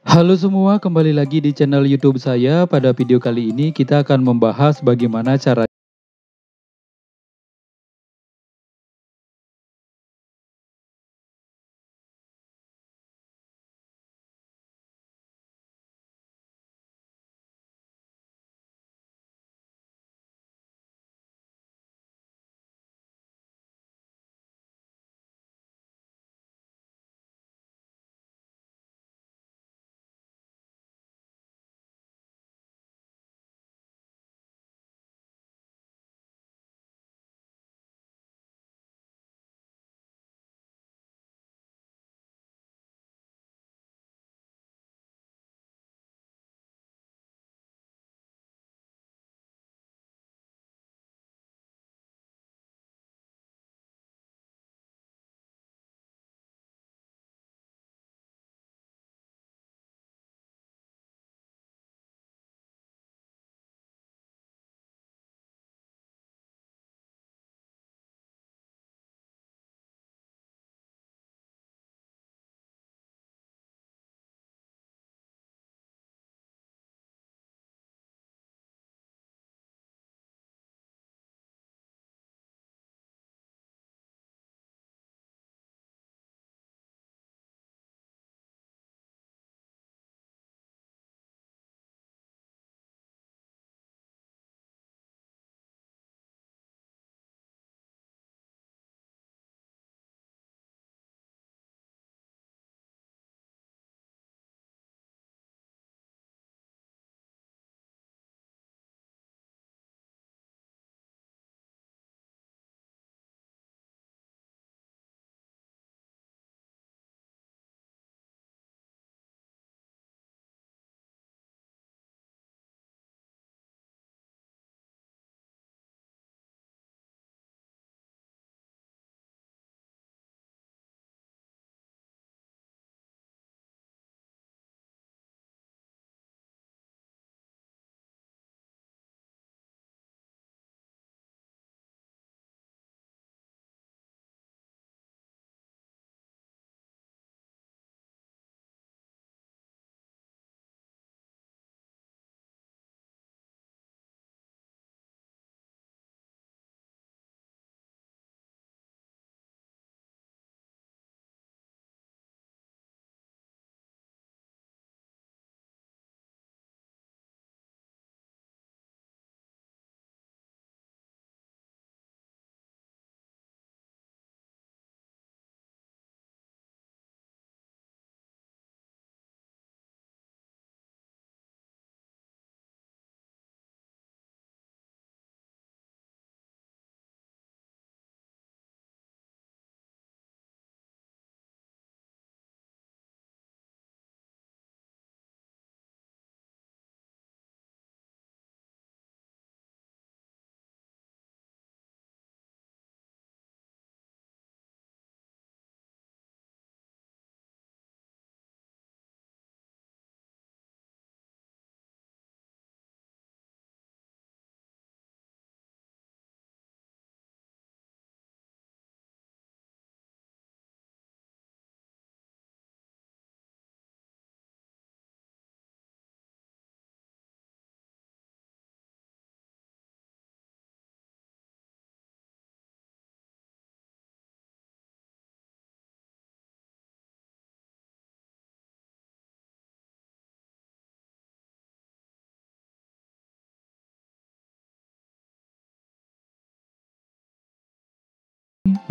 Halo semua, kembali lagi di channel YouTube saya. Pada video kali ini kita akan membahas bagaimana cara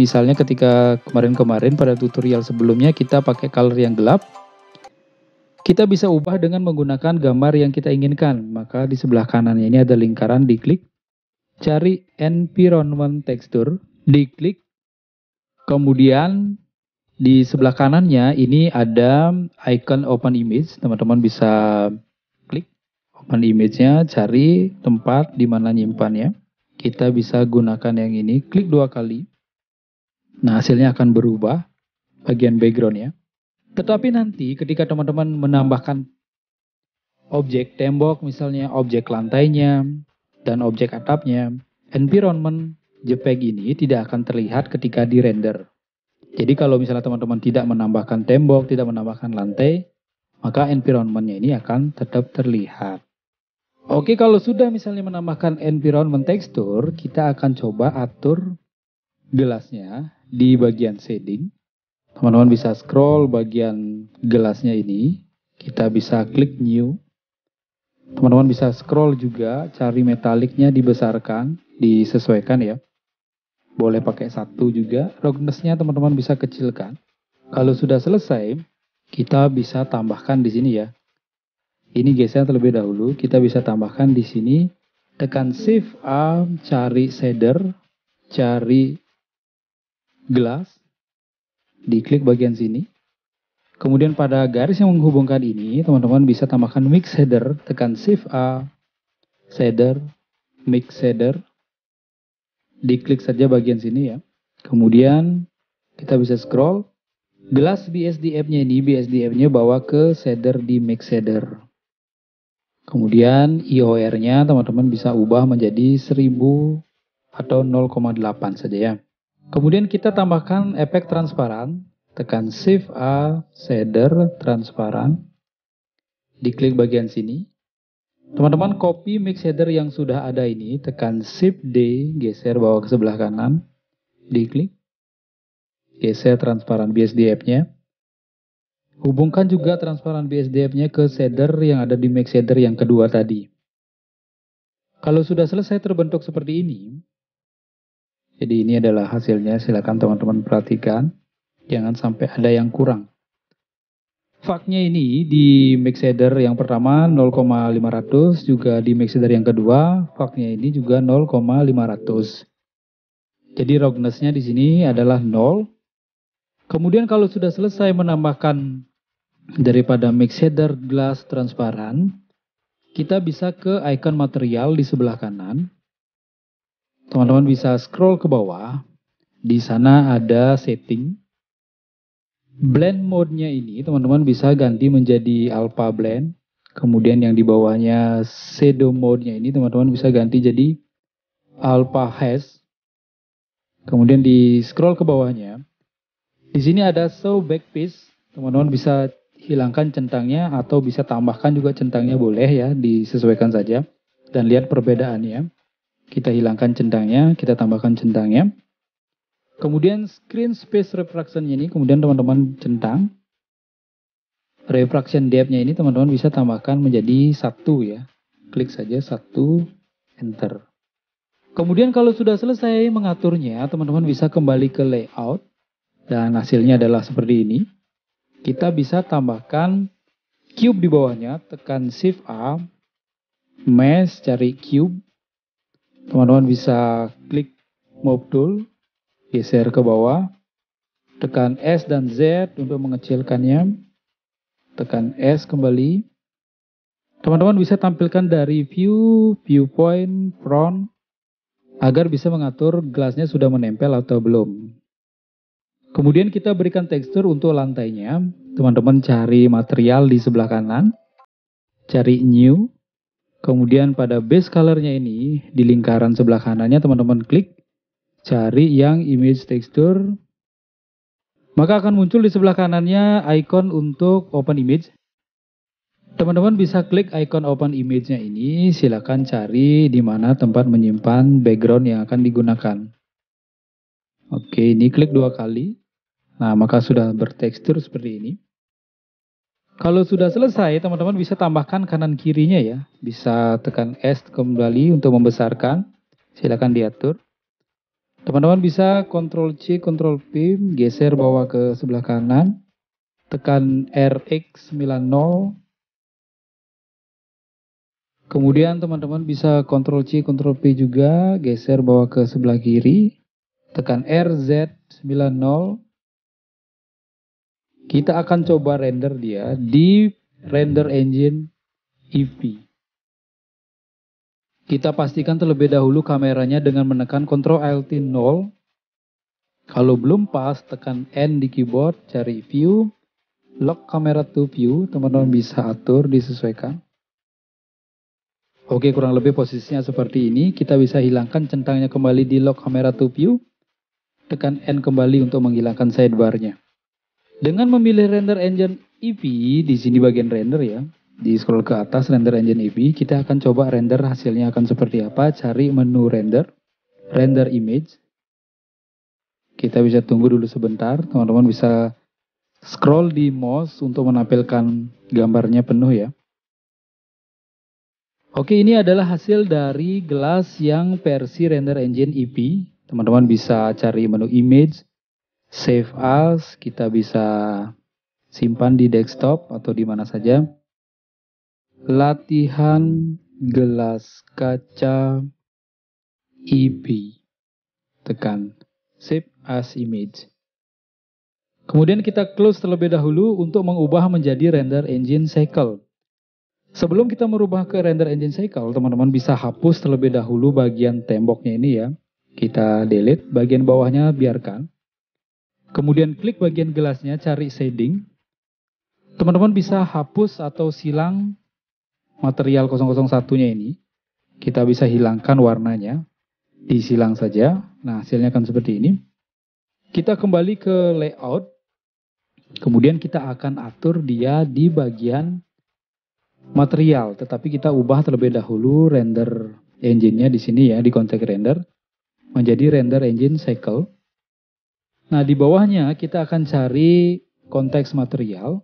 misalnya ketika kemarin-kemarin pada tutorial sebelumnya kita pakai color yang gelap, kita bisa ubah dengan menggunakan gambar yang kita inginkan. Maka di sebelah kanannya ini ada lingkaran, diklik, cari environment texture, diklik, kemudian di sebelah kanannya ini ada icon open image. Teman-teman bisa klik open image-nya, cari tempat di mana nyimpannya. Kita bisa gunakan yang ini, klik 2 kali. Nah, hasilnya akan berubah bagian background-nya. Tetapi nanti ketika teman-teman menambahkan objek tembok, misalnya objek lantainya, dan objek atapnya, environment JPEG ini tidak akan terlihat ketika di render. Jadi kalau misalnya teman-teman tidak menambahkan tembok, tidak menambahkan lantai, maka environment-nya ini akan tetap terlihat. Oke, kalau sudah misalnya menambahkan environment tekstur, kita akan coba atur gelasnya di bagian shading. Teman-teman bisa scroll bagian gelasnya ini, kita bisa klik new. Teman-teman bisa scroll juga, cari metaliknya dibesarkan, disesuaikan ya. Boleh pakai 1 juga, roughness-nya teman-teman bisa kecilkan. Kalau sudah selesai, kita bisa tambahkan di sini ya. Ini geser terlebih dahulu, kita bisa tambahkan di sini, tekan Shift A, cari shader, cari glass, diklik bagian sini. Kemudian pada garis yang menghubungkan ini, teman-teman bisa tambahkan mix shader, tekan Shift A, shader, mix shader, diklik saja bagian sini ya. Kemudian kita bisa scroll, glass BSDF-nya ini, BSDF-nya bawa ke shader di mix shader. Kemudian IOR-nya teman-teman bisa ubah menjadi 1000 atau 0,8 saja ya. Kemudian kita tambahkan efek transparan, tekan Shift A, shader transparan, diklik bagian sini. Teman-teman copy mix shader yang sudah ada ini, tekan Shift D, geser bawa ke sebelah kanan, diklik, geser transparan BSDF-nya. Hubungkan juga transparan BSDF-nya ke shader yang ada di mix shader yang kedua tadi. Kalau sudah selesai terbentuk seperti ini, jadi ini adalah hasilnya, silakan teman-teman perhatikan, jangan sampai ada yang kurang. Fak-nya ini di mix shader yang pertama 0,500, juga di mix shader yang kedua, fak-nya ini juga 0,500. Jadi roughness-nya di sini adalah 0. Kemudian kalau sudah selesai menambahkan daripada mix shader glass transparan, kita bisa ke icon material di sebelah kanan. Teman-teman bisa scroll ke bawah. Di sana ada setting. Blend mode-nya ini teman-teman bisa ganti menjadi alpha blend. Kemudian yang di bawahnya shadow mode-nya ini teman-teman bisa ganti jadi alpha haze. Kemudian di scroll ke bawahnya. Di sini ada show backpiece. Teman-teman bisa hilangkan centangnya atau bisa tambahkan juga centangnya, boleh ya, disesuaikan saja. Dan lihat perbedaannya. Kita hilangkan centangnya, kita tambahkan centangnya. Kemudian screen space refraction-nya ini, kemudian teman-teman centang. Refraction depth-nya ini teman-teman bisa tambahkan menjadi 1 ya. Klik saja 1, enter. Kemudian kalau sudah selesai mengaturnya, teman-teman bisa kembali ke layout. Dan hasilnya adalah seperti ini. Kita bisa tambahkan cube di bawahnya, tekan Shift A, mesh, cari cube. Teman-teman bisa klik move tool, geser ke bawah, tekan S dan Z untuk mengecilkannya, tekan S kembali. Teman-teman bisa tampilkan dari view, viewpoint, front, agar bisa mengatur gelasnya sudah menempel atau belum. Kemudian kita berikan tekstur untuk lantainya. Teman-teman cari material di sebelah kanan, cari new. Kemudian pada base color-nya ini, di lingkaran sebelah kanannya teman-teman klik, cari yang image texture. Maka akan muncul di sebelah kanannya icon untuk open image. Teman-teman bisa klik icon open image-nya ini, silakan cari di mana tempat menyimpan background yang akan digunakan. Oke, ini klik 2 kali. Nah, maka sudah bertekstur seperti ini. Kalau sudah selesai, teman-teman bisa tambahkan kanan kirinya ya. Bisa tekan S kembali untuk membesarkan. Silakan diatur. Teman-teman bisa Ctrl C, Ctrl V, geser bawa ke sebelah kanan. Tekan RX90. Kemudian teman-teman bisa Ctrl C, Ctrl V juga, geser bawa ke sebelah kiri. Tekan RZ90. Kita akan coba render dia di render engine Eevee. Kita pastikan terlebih dahulu kameranya dengan menekan Ctrl Alt 0. Kalau belum pas, tekan N di keyboard, cari view, lock camera to view, teman-teman bisa atur, disesuaikan. Oke, kurang lebih posisinya seperti ini. Kita bisa hilangkan centangnya kembali di lock camera to view. Tekan N kembali untuk menghilangkan sidebar-nya. Dengan memilih render engine EP di sini bagian render ya. Di scroll ke atas render engine EP, kita akan coba render hasilnya akan seperti apa. Cari menu render, render image. Kita bisa tunggu dulu sebentar, teman-teman bisa scroll di mouse untuk menampilkan gambarnya penuh ya. Oke, ini adalah hasil dari gelas yang versi render engine EP. Teman-teman bisa cari menu image, save as, kita bisa simpan di desktop atau di mana saja. Latihan gelas kaca EP. Tekan save as image. Kemudian kita close terlebih dahulu untuk mengubah menjadi render engine cycle. Sebelum kita merubah ke render engine cycle, teman-teman bisa hapus terlebih dahulu bagian temboknya ini ya. Kita delete, bagian bawahnya biarkan. Kemudian klik bagian gelasnya, cari shading. Teman-teman bisa hapus atau silang material 001-nya ini. Kita bisa hilangkan warnanya. Disilang saja. Nah, hasilnya akan seperti ini. Kita kembali ke layout. Kemudian kita akan atur dia di bagian material. Tetapi kita ubah terlebih dahulu render engine-nya di sini ya, di konteks render. Menjadi render engine cycle. Nah, di bawahnya kita akan cari konteks material.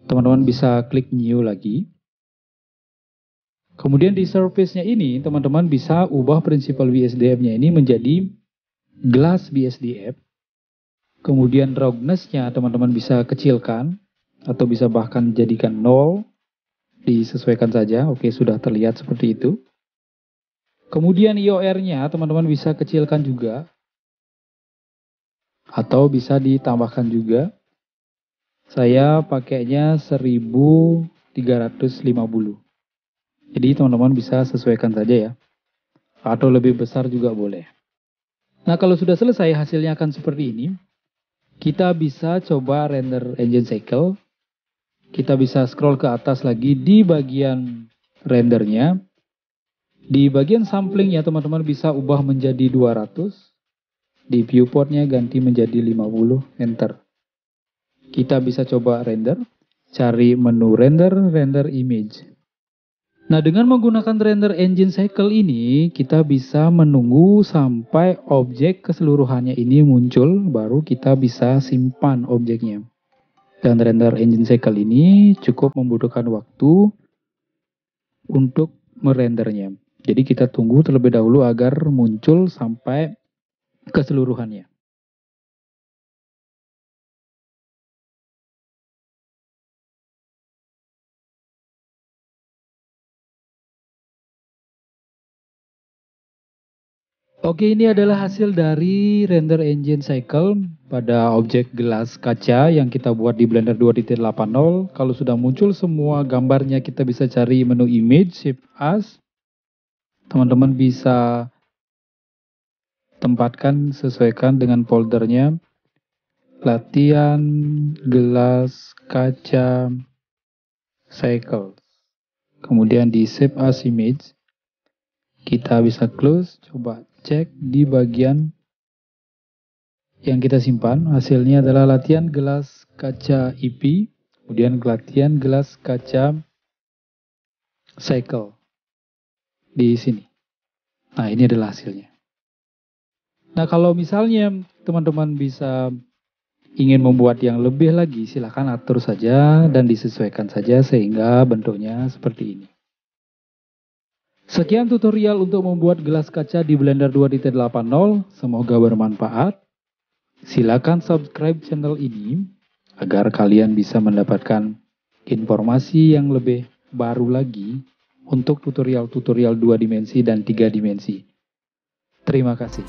Teman-teman bisa klik new lagi. Kemudian di surface-nya ini, teman-teman bisa ubah prinsipal BSDF-nya ini menjadi glass BSDF. Kemudian roughness-nya teman-teman bisa kecilkan, atau bisa bahkan jadikan 0. Disesuaikan saja, oke sudah terlihat seperti itu. Kemudian IOR-nya teman-teman bisa kecilkan juga, atau bisa ditambahkan juga. Saya pakainya 1350. Jadi teman-teman bisa sesuaikan saja ya. Atau lebih besar juga boleh. Nah, kalau sudah selesai hasilnya akan seperti ini. Kita bisa coba render engine cycle. Kita bisa scroll ke atas lagi di bagian rendernya. Di bagian sampling ya teman-teman bisa ubah menjadi 200. Di viewportnya ganti menjadi 50. Enter. Kita bisa coba render. Cari menu render, render image. Nah, dengan menggunakan render engine cycle ini, kita bisa menunggu sampai objek keseluruhannya ini muncul, baru kita bisa simpan objeknya. Dan render engine cycle ini cukup membutuhkan waktu untuk merendernya. Jadi kita tunggu terlebih dahulu agar muncul sampai keseluruhannya. Oke, ini adalah hasil dari render engine cycle pada objek gelas kaca yang kita buat di Blender 2.80. Kalau sudah muncul semua gambarnya, kita bisa cari menu image, shift as. Teman-teman bisa tempatkan, sesuaikan dengan foldernya. Latihan gelas kaca cycle. Kemudian di save as image. Kita bisa close, coba cek di bagian yang kita simpan. Hasilnya adalah latihan gelas kaca EP, kemudian latihan gelas kaca cycle di sini. Nah, ini adalah hasilnya. Nah, kalau misalnya teman-teman bisa ingin membuat yang lebih lagi, silahkan atur saja dan disesuaikan saja sehingga bentuknya seperti ini. Sekian tutorial untuk membuat gelas kaca di Blender 2.80. Semoga bermanfaat. Silakan subscribe channel ini agar kalian bisa mendapatkan informasi yang lebih baru lagi untuk tutorial-tutorial 2 dimensi dan 3 dimensi. Terima kasih.